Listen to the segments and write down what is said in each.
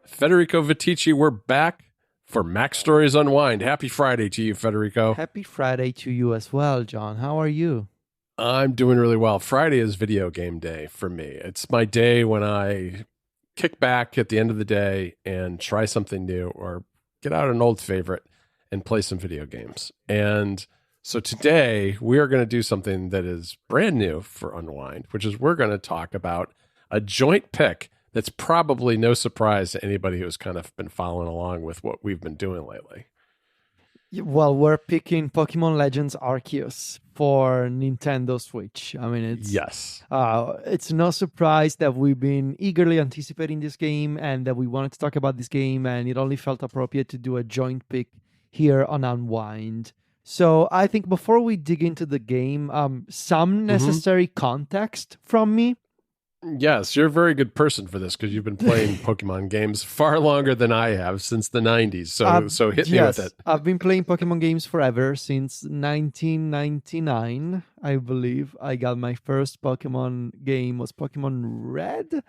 Federico Vitici. We're back for MacStories Rewind. Happy Friday to you, Federico. Happy Friday to you as well, John. How are you? I'm doing really well. Friday is video game day for me. It's my day when I kick back at the end of the day and try something new or get out an old favorite and play some video games. And so today we are going to do something that is brand new for Unwind, which is we're going to talk about a joint pick that's probably no surprise to anybody who's kind of been following along with what we've been doing lately. Well, we're picking Pokémon Legends Arceus for Nintendo Switch. I mean, it's no surprise that we've been eagerly anticipating this game and that we wanted to talk about this game, and it only felt appropriate to do a joint pick here on Unwind. So I think before we dig into the game, some necessary context from me. Yes, you're a very good person for this because you've been playing Pokemon games far longer than I have since the 90s. So hit me with it. I've been playing Pokemon games forever since 1999, I believe. I got my first Pokemon game was Pokemon Red.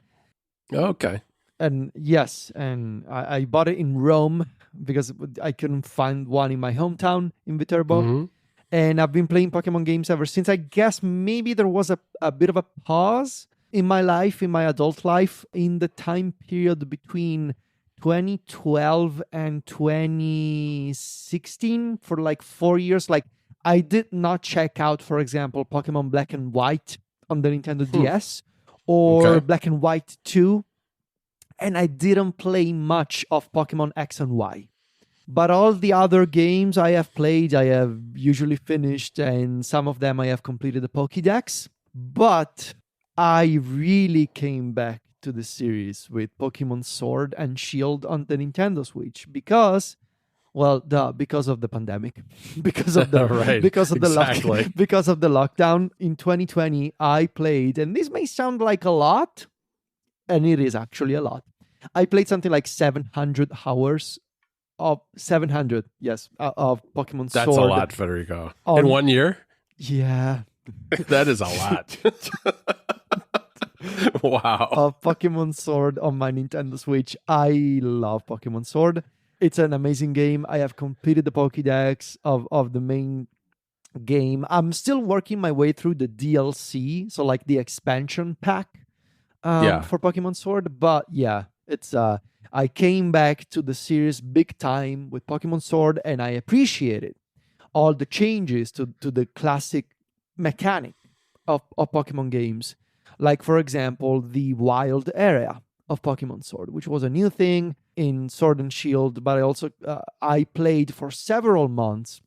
Okay. And yes, and I bought it in Rome because I couldn't find one in my hometown in Viterbo. Mm-hmm. And I've been playing Pokemon games ever since. I guess maybe there was a bit of a pause in my life, in my adult life, in the time period between 2012 and 2016 for like 4 years. Like, I did not check out, for example, Pokemon Black and White on the Nintendo DS or Black and White 2. And I didn't play much of Pokemon X and Y. But all the other games I have played, I have usually finished, and some of them I have completed the Pokédex. But I really came back to the series with Pokemon Sword and Shield on the Nintendo Switch because of the pandemic, because of the because of the lockdown in 2020. I played, and this may sound like a lot, and it is actually a lot. I played something like 700 hours of Pokemon Sword. That's a lot, Federico. In 1 year? Yeah. That is a lot. Wow. Of Pokemon Sword on my Nintendo Switch. I love Pokemon Sword. It's an amazing game. I have completed the Pokédex of the main game. I'm still working my way through the DLC, so like the expansion pack for Pokemon Sword. But yeah, it's I came back to the series big time with Pokemon Sword, and I appreciated all the changes to the classic mechanic of Pokemon games. Like, for example, the wild area of Pokemon Sword, which was a new thing in Sword and Shield, but I also I played for several months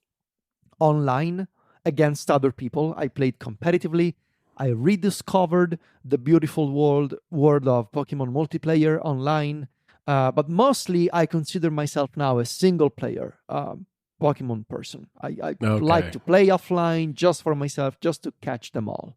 online against other people. I played competitively. I rediscovered the beautiful world of Pokemon multiplayer online, but mostly I consider myself now a single-player Pokemon person. I like to play offline just for myself, just to catch them all.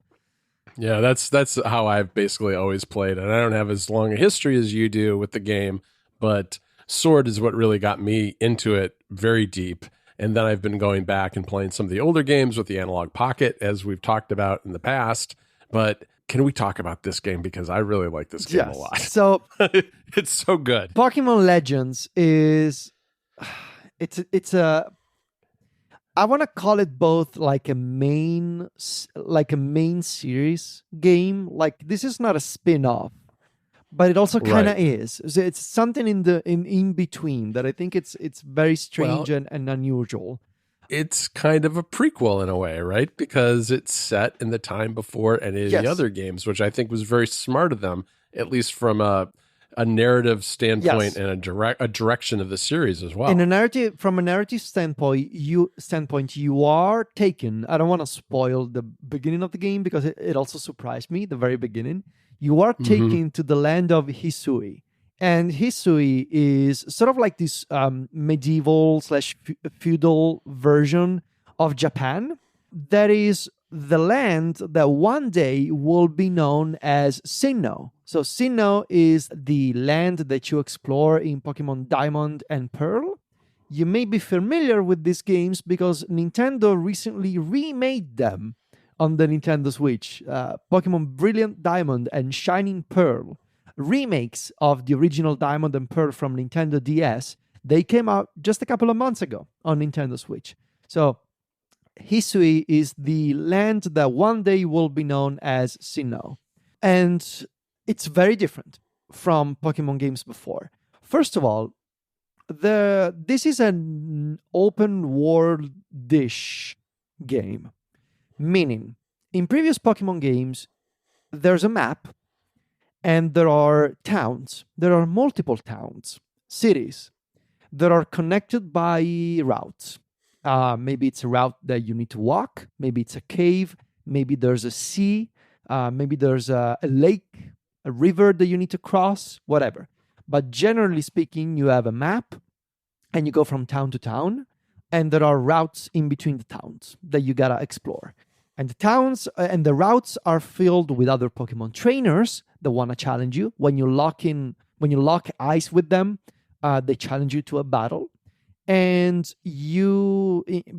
Yeah, that's how I've basically always played. And I don't have as long a history as you do with the game, but Sword is what really got me into it very deep. And then I've been going back and playing some of the older games with the Analog Pocket, as we've talked about in the past. But can we talk about this game? Because I really like this game a lot. So it's so good. Pokemon Legends is I want to call it both like a main series game. Like, this is not a spin-off, but it also kind of is. So it's something in between that I think it's very strange and unusual. It's kind of a prequel in a way, right? Because it's set in the time before any of the other games, which I think was very smart of them, at least from a narrative standpoint and a direction of the series as well. From a narrative standpoint, you are taken. I don't want to spoil the beginning of the game because it also surprised me, the very beginning. You are taken to the land of Hisui. And Hisui is sort of like this medieval / feudal version of Japan that is the land that one day will be known as Sinnoh. So Sinnoh is the land that you explore in Pokemon Diamond and Pearl. You may be familiar with these games because Nintendo recently remade them on the Nintendo Switch. Pokemon Brilliant Diamond and Shining Pearl remakes of the original Diamond and Pearl from Nintendo DS, they came out just a couple of months ago on Nintendo Switch. So Hisui is the land that one day will be known as Sinnoh. And it's very different from Pokemon games before. First of all, this is an open world-ish game. Meaning, in previous Pokemon games, there's a map and there are towns. There are multiple towns, cities that are connected by routes. Maybe it's a route that you need to walk. Maybe it's a cave. Maybe there's a sea. Maybe there's a lake, a river that you need to cross, whatever. But generally speaking, you have a map and you go from town to town, and there are routes in between the towns that you gotta explore. And the towns and the routes are filled with other Pokemon trainers that want to challenge you. When you lock eyes with them, they challenge you to a battle. And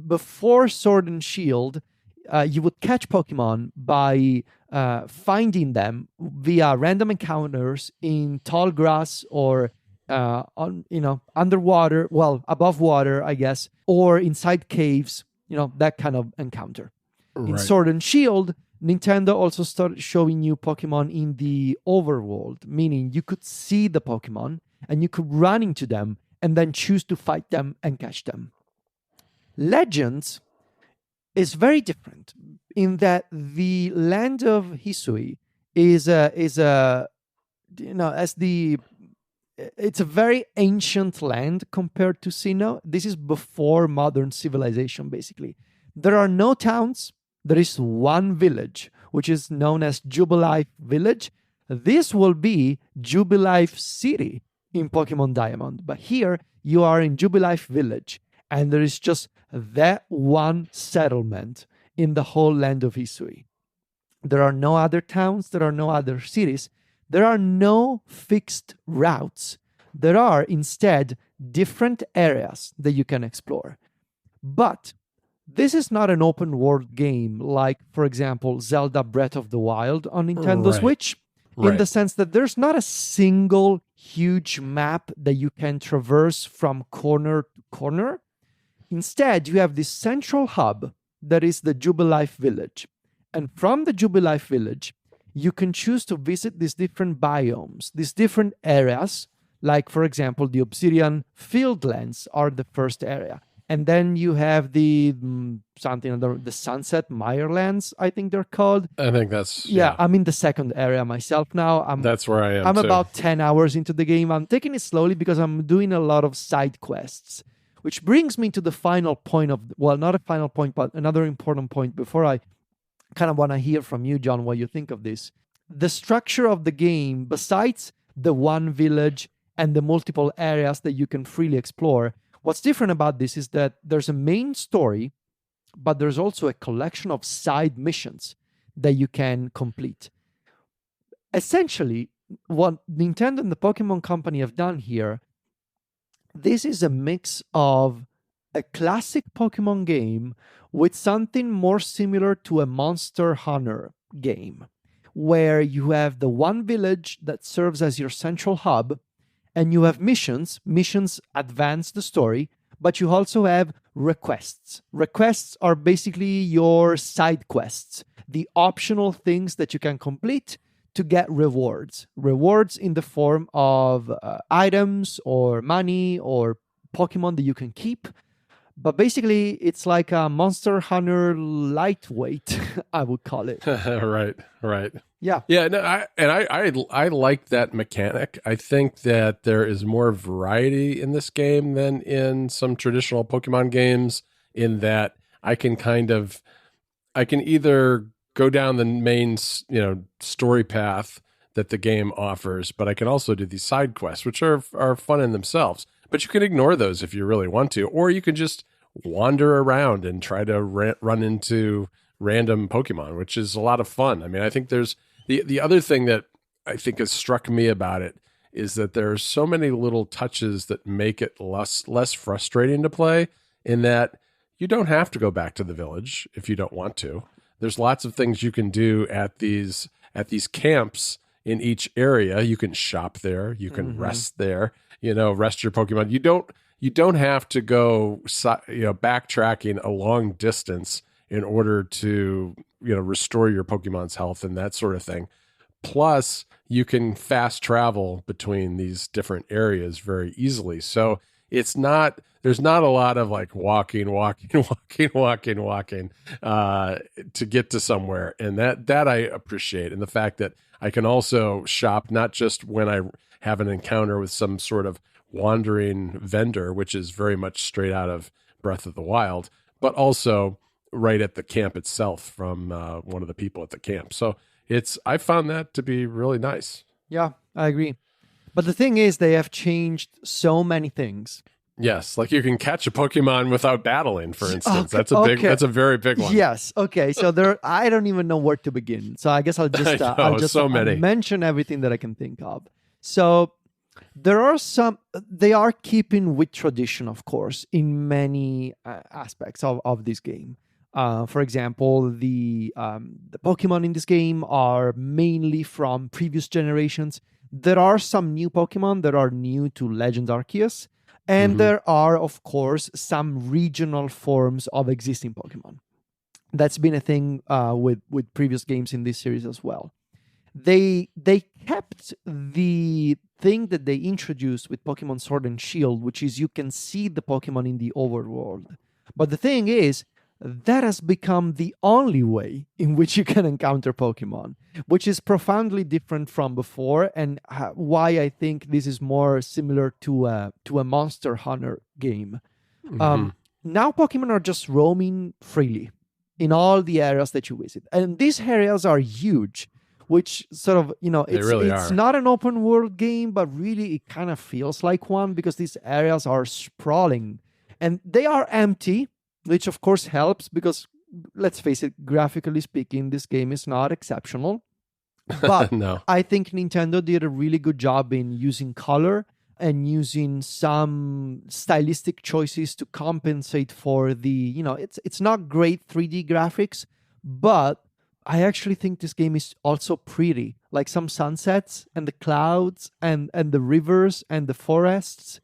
before Sword and Shield, you would catch Pokemon by finding them via random encounters in tall grass or underwater, well, above water, I guess, or inside caves, that kind of encounter. Right. In Sword and Shield, Nintendo also started showing you Pokemon in the overworld, meaning you could see the Pokemon and you could run into them and then choose to fight them and catch them. Legends is very different in that the land of Hisui it's a very ancient land compared to Sinnoh. This is before modern civilization, basically. There are no towns. There is one village, which is known as Jubilife Village. This will be Jubilife City in Pokemon Diamond. But here, you are in Jubilife Village, and there is just that one settlement in the whole land of Hisui. There are no other towns. There are no other cities. There are no fixed routes. There are instead different areas that you can explore. But this is not an open world game like, for example, Zelda Breath of the Wild on Nintendo Switch, in the sense that there's not a single huge map that you can traverse from corner to corner. Instead, you have this central hub that is the Jubilife Village. And from the Jubilife Village, you can choose to visit these different biomes, these different areas, like, for example, the Obsidian Fieldlands are the first area. And then you have the Sunset Mirelands, I think they're called. I think that's... Yeah, I'm in the second area myself now. That's where I am, I'm too. about 10 hours into the game. I'm taking it slowly because I'm doing a lot of side quests, which brings me to the final point of... Well, not a final point, but another important point before I kind of want to hear from you, John, what you think of this. The structure of the game, besides the one village and the multiple areas that you can freely explore, what's different about this is that there's a main story, but there's also a collection of side missions that you can complete. Essentially, what Nintendo and the Pokemon Company have done here, this is a mix of a classic Pokemon game with something more similar to a Monster Hunter game, where you have the one village that serves as your central hub, and you have missions. Missions advance the story, but you also have requests. Requests are basically your side quests, the optional things that you can complete to get rewards. Rewards in the form of items or money or Pokemon that you can keep. But basically, it's like a Monster Hunter lightweight, I would call it. Right. Yeah. Yeah, no, I like that mechanic. I think that there is more variety in this game than in some traditional Pokemon games, in that I can either go down the main, story path that the game offers, but I can also do these side quests, which are fun in themselves. But you can ignore those if you really want to, or you can just wander around and try to run into random Pokemon, which is a lot of fun. I mean, I think there's the other thing that I think has struck me about it is that there are so many little touches that make it less frustrating to play, in that you don't have to go back to the village if you don't want to. There's lots of things you can do at these camps in each area. You can shop there, you can rest there, rest your Pokemon. You don't have to go backtracking a long distance in order to restore your Pokemon's health and that sort of thing. Plus, you can fast travel between these different areas very easily. So there's not a lot of like walking to get to somewhere. And that I appreciate. And the fact that I can also shop not just when I have an encounter with some sort of wandering vendor, which is very much straight out of Breath of the Wild, but also right at the camp itself from one of the people at the camp. So I found that to be really nice. Yeah, I agree. But the thing is, they have changed so many things. Yes, like you can catch a Pokemon without battling, for instance. That's a very big one. Yes. Okay. So I don't even know where to begin. So I guess I'll just mention everything that I can think of. So there are they are keeping with tradition, of course, in many aspects of this game. For example, the Pokemon in this game are mainly from previous generations. There are some new Pokemon that are new to Legend Arceus, and there are, of course, some regional forms of existing Pokemon. That's been a thing with previous games in this series as well. They kept the thing that they introduced with Pokemon Sword and Shield, which is you can see the Pokemon in the overworld. But the thing is, that has become the only way in which you can encounter Pokemon, which is profoundly different from before, and why I think this is more similar to a Monster Hunter game. Now Pokemon are just roaming freely in all the areas that you visit, and these areas are huge, which sort of, it's not an open world game, but really it kind of feels like one because these areas are sprawling and they are empty, which of course helps because, let's face it, graphically speaking, this game is not exceptional. But no. I think Nintendo did a really good job in using color and using some stylistic choices to compensate for the, it's not great 3D graphics, but I actually think this game is also pretty. Like some sunsets and the clouds and the rivers and the forests.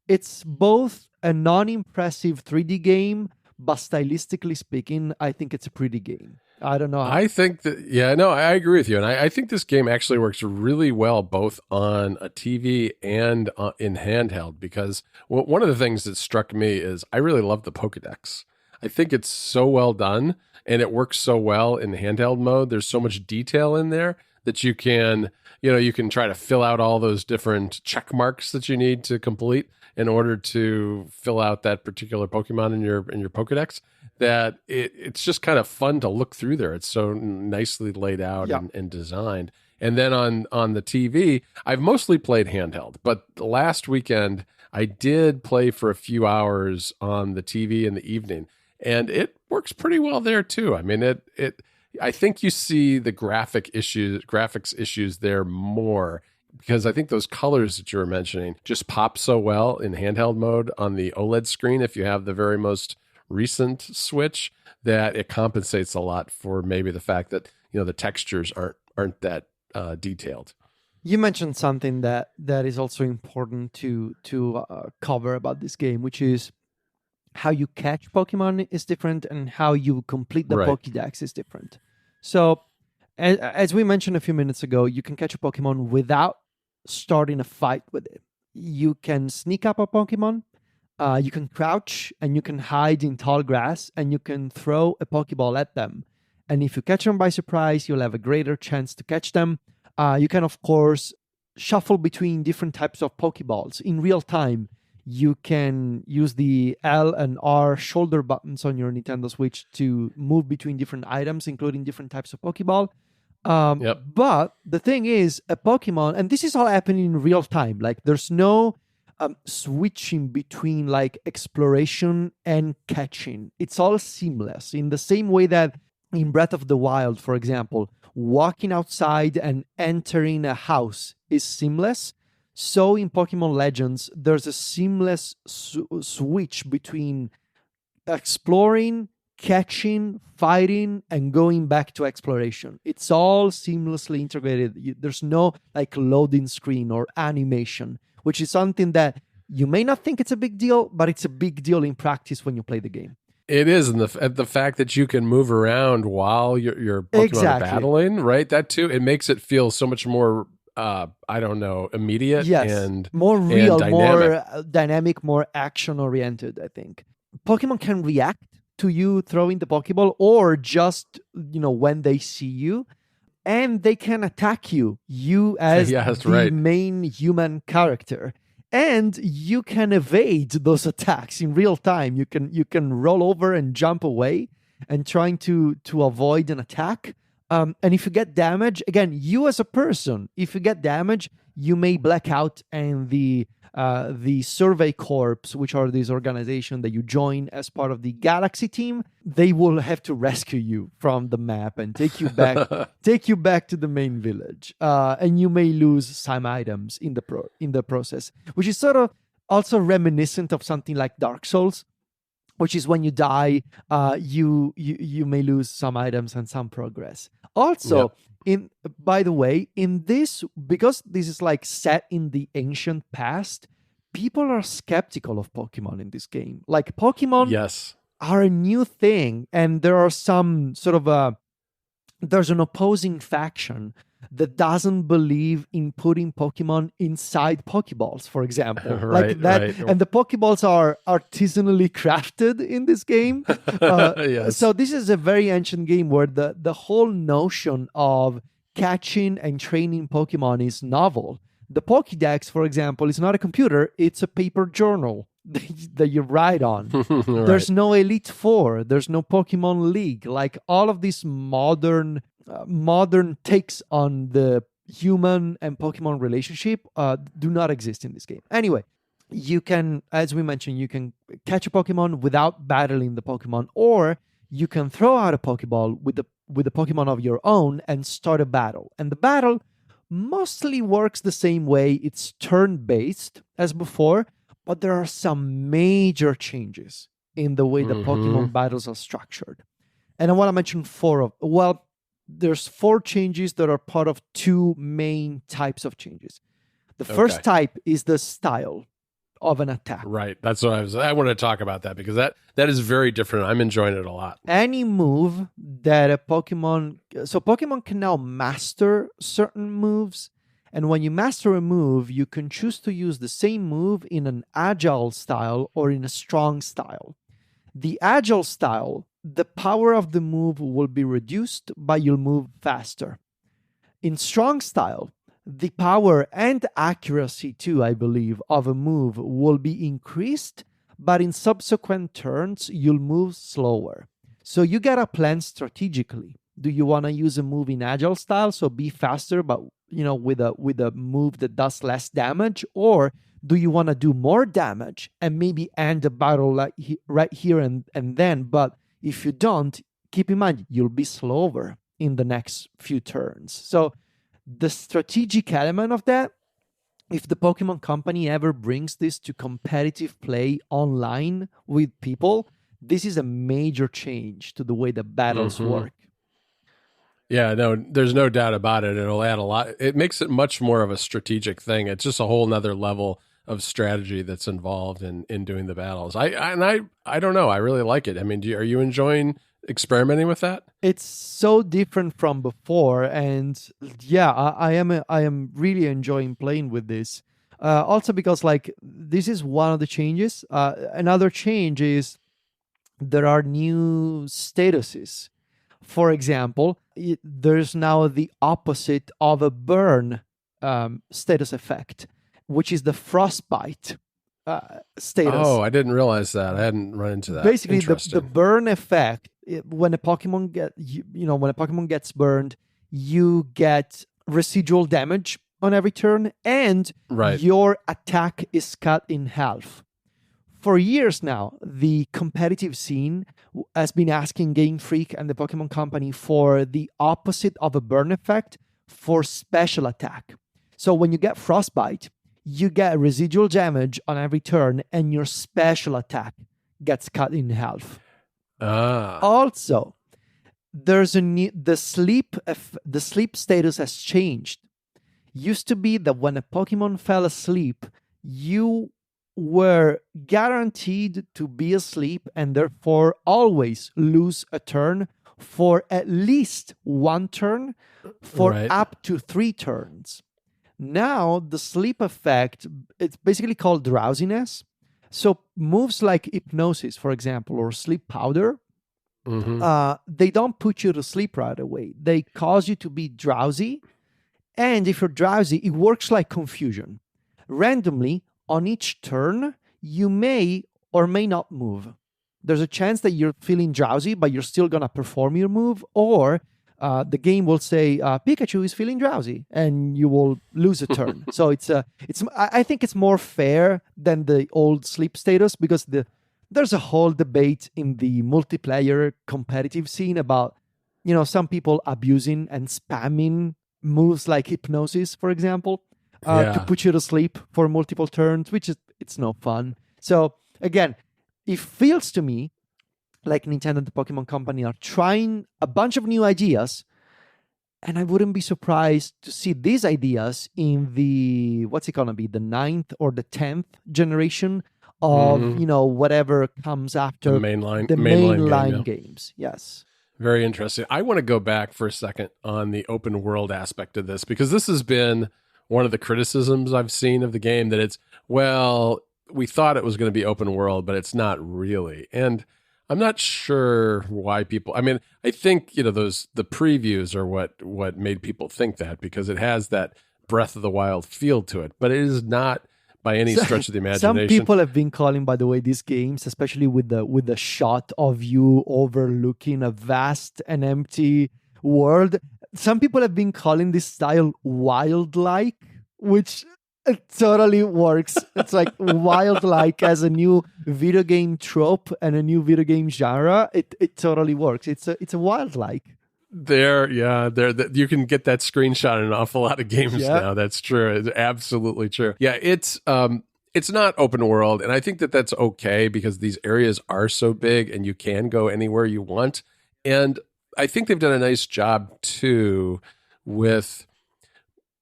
It's both a non-impressive 3D game, but stylistically speaking, I think it's a pretty game. I don't know. I think that, I agree with you. And I think this game actually works really well both on a TV and in handheld, because one of the things that struck me is I really love the Pokedex. I think it's so well done and it works so well in handheld mode. There's so much detail in there that you can try to fill out all those different check marks that you need to complete in order to fill out that particular Pokemon in your Pokedex, that it's just kind of fun to look through there. It's so nicely laid out and designed. And then on the TV, I've mostly played handheld, but last weekend I did play for a few hours on the TV in the evening, and it works pretty well there too. I mean, I think you see the graphics issues there more, because I think those colors that you were mentioning just pop so well in handheld mode on the OLED screen if you have the very most recent Switch, that it compensates a lot for maybe the fact that the textures aren't that detailed. You mentioned something that is also important to cover about this game, which is how you catch Pokemon is different and how you complete the Pokédex is different. So, as we mentioned a few minutes ago, you can catch a Pokemon without starting a fight with it. You can sneak up a Pokemon, you can crouch, and you can hide in tall grass, and you can throw a Pokeball at them. And if you catch them by surprise, you'll have a greater chance to catch them. You can, of course, shuffle between different types of Pokeballs in real time. You can use the L and R shoulder buttons on your Nintendo Switch to move between different items, including different types of Pokeball. But the thing is, a Pokemon, and this is all happening in real time. Like, there's no switching between like exploration and catching. It's all seamless in the same way that in Breath of the Wild, for example, walking outside and entering a house is seamless. So in Pokemon Legends, there's a seamless switch between exploring, catching, fighting, and going back to exploration. It's all seamlessly integrated. There's no like loading screen or animation, which is something that you may not think it's a big deal, but it's a big deal in practice when you play the game. It is, and the fact that you can move around while your Pokemon are battling, right? That too, it makes it feel so much more, immediate and more real, and more dynamic, more action-oriented, I think. Pokemon can react to you throwing the Pokeball or just, when they see you, and they can attack you as the main human character. And you can evade those attacks in real time. You can roll over and jump away and trying to avoid an attack. And if you get damage, again, you as a person, if you get damage, you may black out, and the Survey Corps, which are this organization that you join as part of the Galaxy team, they will have to rescue you from the map and take you back to the main village. And you may lose some items in the process, which is sort of also reminiscent of something like Dark Souls, which is when you die, you may lose some items and some progress. Also, by the way, in this, because this is like set in the ancient past, people are skeptical of Pokemon in this game. Like Pokemon are a new thing, and there are some sort of there's an opposing faction that doesn't believe in putting Pokemon inside Pokeballs, for example. Like that. Right. And the Pokeballs are artisanally crafted in this game. So this is a very ancient game where the whole notion of catching and training Pokemon is novel. The Pokédex, for example, is not a computer. It's a paper journal that you write on. Right. There's no Elite Four. There's no Pokemon League. Like all of these modern takes on the human and Pokemon relationship do not exist in this game. Anyway, you can, as we mentioned, you can catch a Pokemon without battling the Pokemon, or you can throw out a Pokeball with a Pokemon of your own and start a battle. And the battle mostly works the same way. It's turn-based as before, but there are some major changes in the way the Pokemon battles are structured. And I want to mention there's 4 changes that are part of 2 main types of changes. The first type is the style of an attack. Right. That's what I want to talk about that, because that is very different. I'm enjoying it a lot. Any move that a Pokemon... So Pokemon can now master certain moves. And when you master a move, you can choose to use the same move in an agile style or in a strong style. The agile style, the power of the move will be reduced, but you'll move faster. In strong style, the power and accuracy too, I believe, of a move will be increased, but in subsequent turns, you'll move slower. So you gotta plan strategically. Do you want to use a move in agile style, so be faster, but with a move that does less damage, or do you want to do more damage and maybe end the battle like right here and then? But if you don't, keep in mind you'll be slower in the next few turns. So the strategic element of that, if the Pokemon Company ever brings this to competitive play online with people, this is a major change to the way the battles work. Yeah, no, there's no doubt about it. It'll add a lot. It makes it much more of a strategic thing. It's just a whole nother level of strategy that's involved in doing the battles. I don't know. I really like it. I mean, are you enjoying experimenting with that? It's so different from before, and yeah, I am really enjoying playing with this. Also because this is one of the changes. Another change is there are new statuses. For example, there's now the opposite of a burn status effect, which is the frostbite status. Oh, I didn't realize that. I hadn't run into that. Basically, the burn effect, when a Pokemon gets burned, you get residual damage on every turn, and your attack is cut in half. For years now, the competitive scene has been asking Game Freak and the Pokemon Company for the opposite of a burn effect for special attack. So when you get Frostbite, you get residual damage on every turn, and your special attack gets cut in half. Ah, Also, there's a new the sleep status has changed. Used to be that when a Pokemon fell asleep, you were guaranteed to be asleep and therefore always lose a turn for at least one turn for right. up to 3 turns. Now, the sleep effect, it's basically called drowsiness. So, moves like hypnosis, for example, or sleep powder, Hmm. they don't put you to sleep right away. They cause you to be drowsy. And if you're drowsy, it works like confusion. Randomly, on each turn, you may or may not move. There's a chance that you're feeling drowsy, but you're still going to perform your move, or the game will say Pikachu is feeling drowsy, and you will lose a turn. So I think it's more fair than the old sleep status because there's a whole debate in the multiplayer competitive scene about some people abusing and spamming moves like hypnosis, for example, to Yeah. put you to sleep for multiple turns, which is it's no fun. So again, it feels to me like Nintendo and the Pokemon Company are trying a bunch of new ideas, and I wouldn't be surprised to see these ideas in the what's it gonna be, the ninth or the 10th generation of Hmm. whatever comes The after mainline the mainline game. mainline Yeah. games. Yes. Very interesting. I want to go back for a second on the open world aspect of this because this has been one of the criticisms I've seen of the game that it's, well, we thought it was going to be open world, but it's not really. And I'm not sure why people, I mean, I think, the previews are what made people think that because it has that Breath of the Wild feel to it, but it is not by any So, stretch of the some imagination. people have been calling, by the way, these games, especially with the shot of you overlooking a vast and empty world. Some people have been calling this style wild-like, which it totally works. It's like wild-like as a new video game trope and a new video game genre. It totally works. It's a wild-like. You can get that screenshot in an awful lot of games Yeah. now. That's true. It's absolutely true. Yeah, it's not open world, and I think that that's okay because these areas are so big and you can go anywhere you want. And I think they've done a nice job too with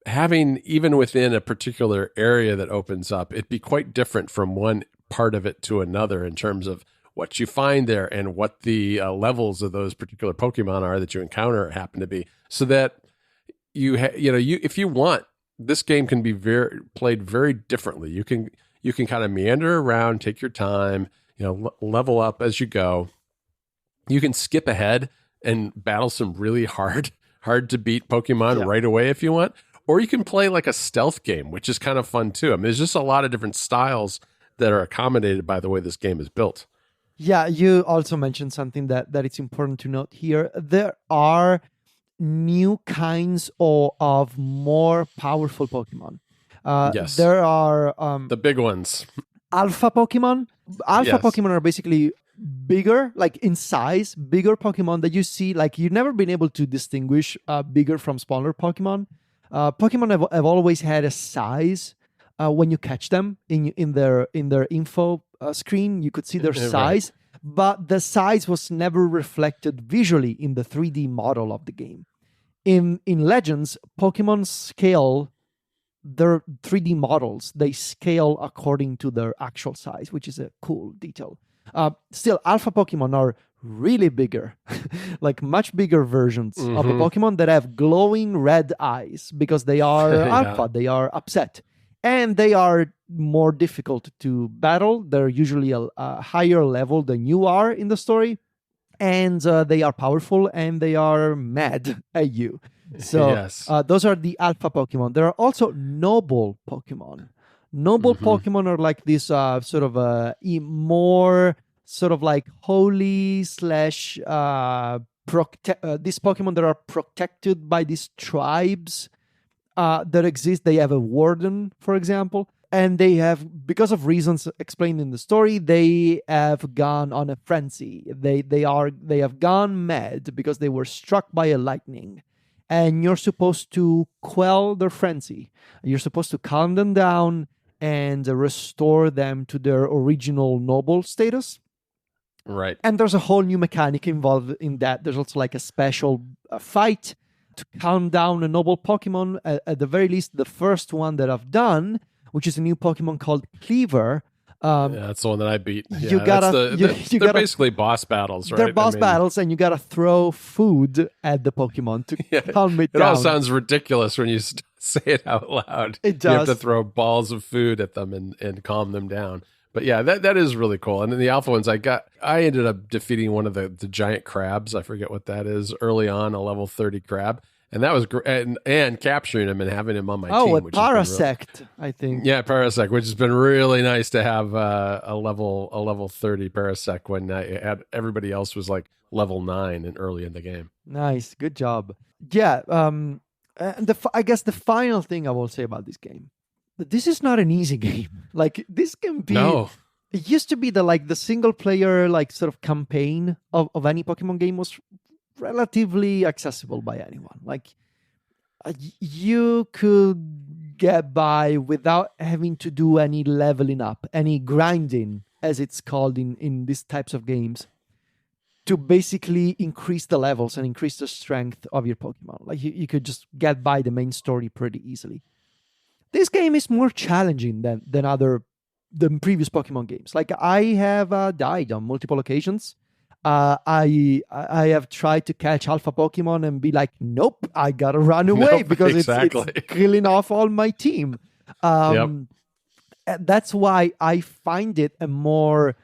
having, even within a particular area that opens up, it be quite different from one part of it to another in terms of what you find there and what the levels of those particular Pokemon are that you encounter happen to be, so that you if you want, this game can be played very differently. You can kind of meander around, take your time, level up as you go. You can skip ahead and battle some really hard to beat Pokemon Yeah. right away if you want, or you can play like a stealth game, which is kind of fun too. I mean, there's just a lot of different styles that are accommodated by the way this game is built. Yeah, you also mentioned something that it's important to note here. There are new kinds of more powerful Pokemon. Yes, There are the big ones. alpha Pokemon. Alpha Yes. Pokemon are basically bigger, like in size, bigger Pokemon that you see. Like you've never been able to distinguish bigger from smaller Pokemon. Pokemon have always had a size. When you catch them in their info screen, you could see their Right. size, but the size was never reflected visually in the 3D model of the game. In Legends, Pokemon scale their 3D models. They scale according to their actual size, which is a cool detail. Still, alpha Pokemon are really bigger, like much bigger versions of the Mhm. Pokemon that have glowing red eyes because they are Yeah. alpha, they are upset. And they are more difficult to battle. They're usually a higher level than you are in the story. And they are powerful and they are mad at you. So Yes. those are the alpha Pokemon. There are also noble Pokemon. Noble Mhm. Pokemon are like this sort of more sort of like holy slash these Pokemon that are protected by these tribes that exist. They have a warden, for example, and they have, because of reasons explained in the story, they have gone on a frenzy. They have gone mad because they were struck by a lightning, and you're supposed to quell their frenzy. You're supposed to calm them down and restore them to their original noble status. Right. And there's a whole new mechanic involved in that. There's also like a special fight to calm down a noble Pokemon. At the very least, the first one that I've done, which is a new Pokemon called Cleaver. Yeah, that's the one that I beat. Yeah, You gotta, they're basically boss battles, right? They're boss battles, and you gotta throw food at the Pokemon to calm it down. It all sounds ridiculous when you say it out loud. It does. You have to throw balls of food at them and calm them down. But yeah, that is really cool. And in the alpha ones, I ended up defeating one of the giant crabs. I forget what that is. Early on, a level 30 crab. And that was great, and capturing him and having him on my team. Oh, a Parasect, I think. Yeah, Parasect, which has been really nice to have a level 30 Parasect when everybody else was like level 9 and early in the game. Nice, good job. Yeah, and I guess the final thing I will say about this game, this is not an easy game. Like this can be. No. It used to be the single player sort of campaign of any Pokemon game was relatively accessible by anyone. Like you could get by without having to do any leveling up, any grinding, as it's called in these types of games, to basically increase the levels and increase the strength of your Pokemon. Like you could just get by the main story pretty easily. This game is more challenging than previous Pokemon games. Like I have died on multiple occasions. I have tried to catch alpha Pokemon and be like, nope, I gotta run away because it's killing off all my team. That's why I find it a more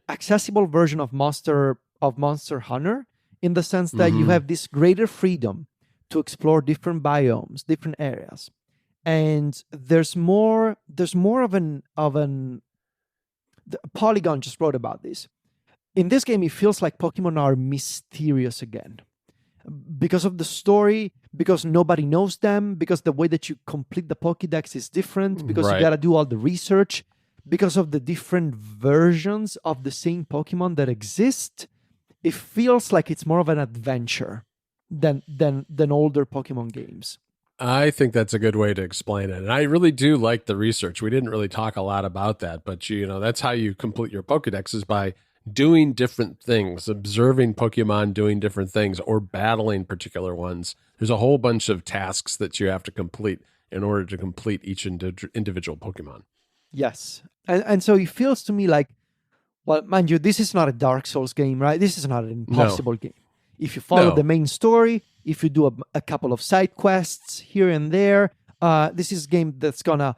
accessible version of Monster Hunter, in the sense that you have this greater freedom to explore different biomes, different areas, and there's more of an Polygon just wrote about this. In this game, it feels like Pokemon are mysterious again. Because of the story, because nobody knows them, because the way that you complete the Pokédex is different, because you gotta do all the research, because of the different versions of the same Pokemon that exist, it feels like it's more of an adventure than older Pokemon games. I think that's a good way to explain it. And I really do like the research. We didn't really talk a lot about that, but that's how you complete your Pokédex, is by doing different things, observing Pokemon doing different things, or battling particular ones. There's a whole bunch of tasks that you have to complete in order to complete each individual Pokemon. Yes. And so it feels to me like, well, mind you, this is not a Dark Souls game, right? This is not an impossible game. If you follow the main story, if you do a couple of side quests here and there, this is a game that's gonna,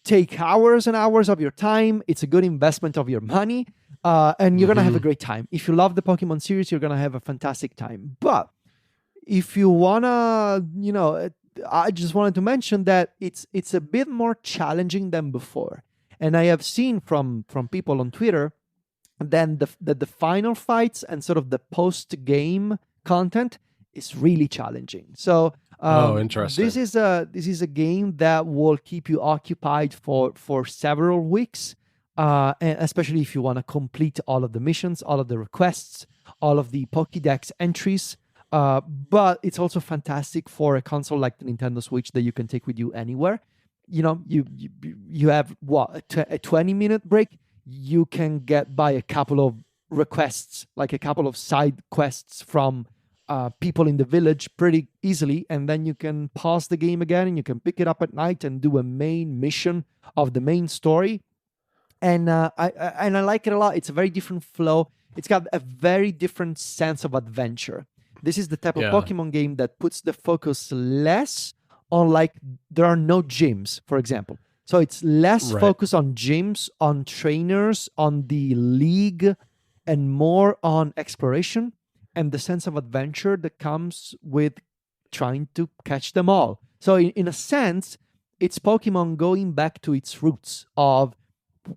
take hours and hours of your time. It's a good investment of your money, and you're going to have a great time. If you love the Pokemon series, you're going to have a fantastic time. But if you want to, I just wanted to mention that it's a bit more challenging than before. And I have seen from people on Twitter that the final fights and sort of the post-game content is really challenging. So interesting. This is a game that will keep you occupied for several weeks, and especially if you want to complete all of the missions, all of the requests, all of the Pokédex entries. But it's also fantastic for a console like the Nintendo Switch that you can take with you anywhere. You have a 20-minute break. You can get by a couple of requests, like a couple of side quests from people in the village pretty easily, and then you can pause the game again and you can pick it up at night and do a main mission of the main story. And I like it a lot. It's a very different flow. It's got a very different sense of adventure. This is the type of Pokemon game that puts the focus less on, like, there are no gyms, for example. So it's less focus on gyms, on trainers, on the league, and more on exploration and the sense of adventure that comes with trying to catch them all. So in a sense, it's Pokemon going back to its roots of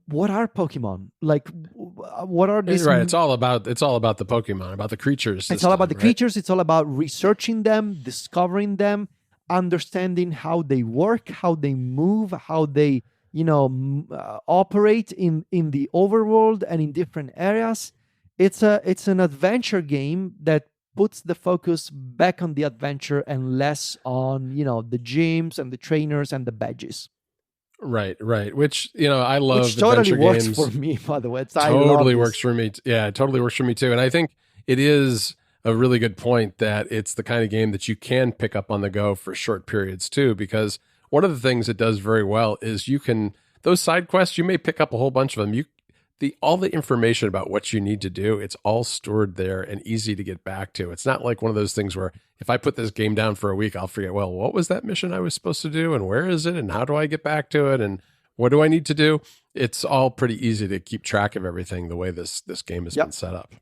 what are Pokemon? Like, what are these? Right. It's all about the Pokemon, about the creatures. It's all about the creatures. It's all about researching them, discovering them, understanding how they work, how they move, how they, operate in the overworld and in different areas. It's an adventure game that puts the focus back on the adventure and less on, the gyms and the trainers and the badges. Right, right. Which, I love which totally adventure works games. for me, by the way. I love Totally this. works for me. Yeah, it totally works for me too. And I think it is a really good point that it's the kind of game that you can pick up on the go for short periods too, because one of the things it does very well is those side quests, you may pick up a whole bunch of them. All the information about what you need to do, it's all stored there and easy to get back to. It's not like one of those things where if I put this game down for a week, I'll forget, well, what was that mission I was supposed to do? And where is it? And how do I get back to it? And what do I need to do? It's all pretty easy to keep track of everything the way this game has been set up.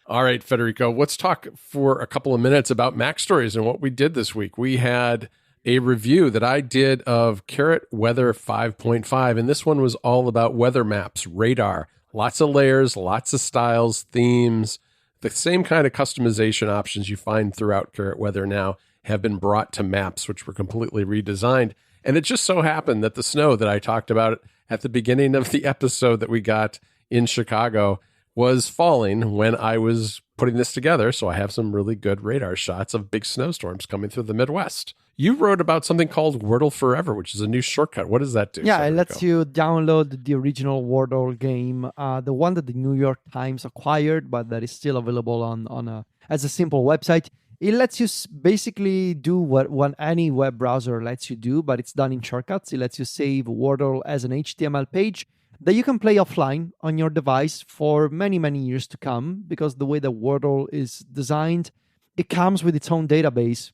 All right, Federico, let's talk for a couple of minutes about MacStories and what we did this week. We had a review that I did of Carrot Weather 5.5, and this one was all about weather maps, radar, lots of layers, lots of styles, themes. The same kind of customization options you find throughout Carrot Weather now have been brought to maps, which were completely redesigned. And it just so happened that the snow that I talked about at the beginning of the episode that we got in Chicago was falling when I was putting this together. So I have some really good radar shots of big snowstorms coming through the Midwest. You wrote about something called Wordle Forever, which is a new shortcut. What does that do? Yeah, it lets you download the original Wordle game, the one that the New York Times acquired, but that is still available on as a simple website. It lets you basically do what any web browser lets you do, but it's done in shortcuts. It lets you save Wordle as an HTML page that you can play offline on your device for many, many years to come, because the way that Wordle is designed, it comes with its own database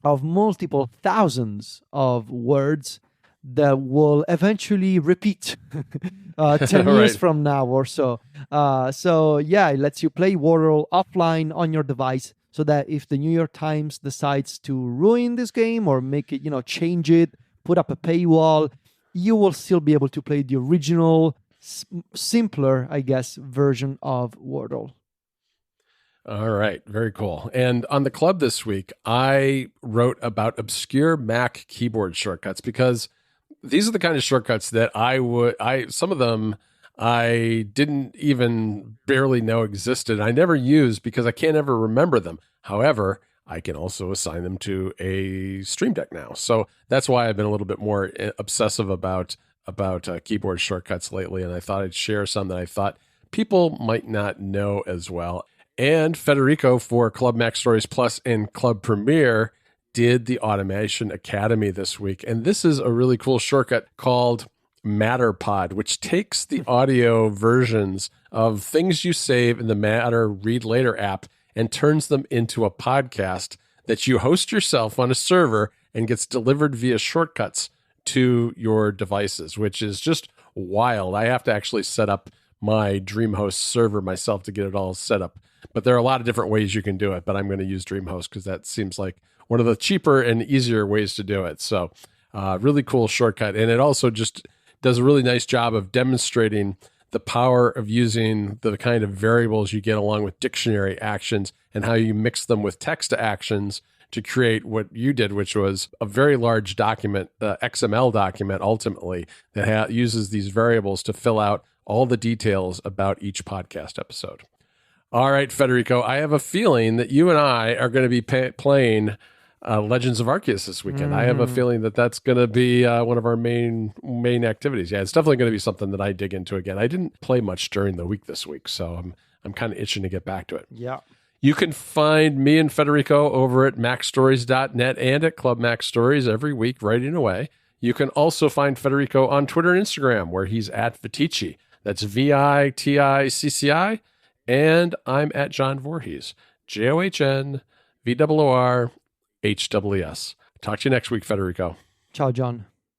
of multiple thousands of words that will eventually repeat 10 years from now or so. So yeah, it lets you play Wordle offline on your device, so that if the New York Times decides to ruin this game or make it, change it, put up a paywall, you will still be able to play the original, simpler, I guess, version of Wordle. All right. Very cool. And on the club this week, I wrote about obscure Mac keyboard shortcuts, because these are the kind of shortcuts that some of them I didn't even barely know existed. I never used because I can't ever remember them. However, I can also assign them to a Stream Deck now. So that's why I've been a little bit more obsessive about keyboard shortcuts lately. And I thought I'd share some that I thought people might not know as well. And Federico for Club MacStories Plus and Club Premiere did the Automation Academy this week. And this is a really cool shortcut called Matterpod, which takes the audio versions of things you save in the Matter Read Later app and turns them into a podcast that you host yourself on a server and gets delivered via shortcuts to your devices, which is just wild. I have to actually set up my DreamHost server myself to get it all set up. But there are a lot of different ways you can do it, but I'm going to use DreamHost because that seems like one of the cheaper and easier ways to do it. So really cool shortcut. And it also just does a really nice job of demonstrating the power of using the kind of variables you get along with dictionary actions and how you mix them with text actions to create what you did, which was a very large document, the XML document ultimately, that uses these variables to fill out all the details about each podcast episode. All right, Federico, I have a feeling that you and I are going to be playing Legends of Arceus this weekend. I have a feeling that that's going to be one of our main activities. Yeah, it's definitely going to be something that I dig into again. I didn't play much during the week this week, so I'm kind of itching to get back to it. Yeah. You can find me and Federico over at MacStories.net and at Club MacStories every week writing away. You can also find Federico on Twitter and Instagram, where he's at Viticci. That's VITICCI. And I'm at John Voorhees, JOHNVOORHWS. Talk to you next week, Federico. Ciao, John.